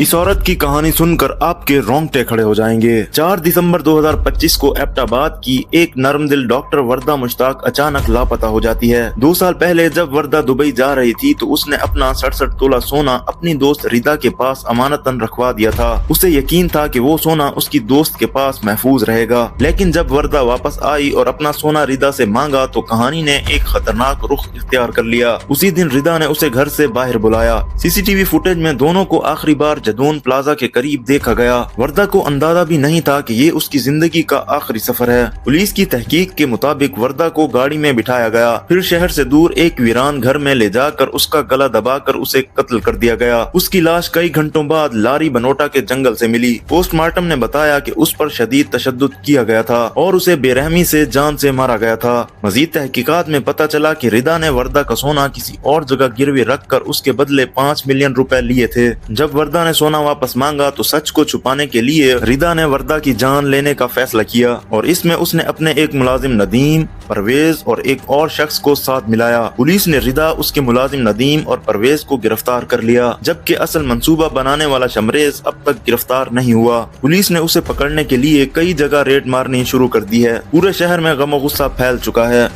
इस औरत की कहानी सुनकर आपके रोंगटे खड़े हो जाएंगे। 4 दिसंबर 2025 को एबटाबाद की एक नरमदिल डॉक्टर वर्दा मुश्ताक अचानक लापता हो जाती है। 2 साल पहले जब वर्दा दुबई जा रही थी तो उसने अपना 67 तोला सोना अपनी दोस्त रिदा के पास अमानतन रखवा दिया था। उसे यकीन था कि वो सोना उसकी दोस्त के पास महफूज रहेगा, लेकिन जब वर्दा वापस आई और अपना सोना रिदा से मांगा तो कहानी ने एक खतरनाक रुख इख्तियार कर लिया। उसी दिन रिदा ने उसे घर से बाहर बुलाया। सीसीटीवी फुटेज में दोनों को आखिरी बार जदून प्लाजा के करीब देखा गया। वर्दा को अंदाजा भी नहीं था कि ये उसकी जिंदगी का आखिरी सफर है। पुलिस की तहकीक के मुताबिक वर्दा को गाड़ी में बिठाया गया, फिर शहर से दूर एक वीरान घर में ले जाकर उसका गला दबाकर उसे कत्ल कर दिया गया। उसकी लाश कई घंटों बाद लारी बनोटा के जंगल से मिली। पोस्टमार्टम ने बताया कि उस पर शदीद तशद्दुद किया गया था और उसे बेरहमी से जान से मारा गया था। मजीद तहकीकात में पता चला कि रिदा ने वर्दा का सोना किसी और जगह गिरवी रख कर उसके बदले 5 मिलियन रुपए लिए थे। जब वर्दा ने सोना वापस मांगा तो सच को छुपाने के लिए रिदा ने वर्दा की जान लेने का फैसला किया और इसमें उसने अपने एक मुलाजिम नदीम, परवेज और एक और शख्स को साथ मिलाया। पुलिस ने रिदा, उसके मुलाजिम नदीम और परवेज को गिरफ्तार कर लिया, जबकि असल मंसूबा बनाने वाला शमरेज अब तक गिरफ्तार नहीं हुआ। पुलिस ने उसे पकड़ने के लिए कई जगह रेड मारनी शुरू कर दी है। पूरे शहर में गम और गुस्सा फैल चुका है।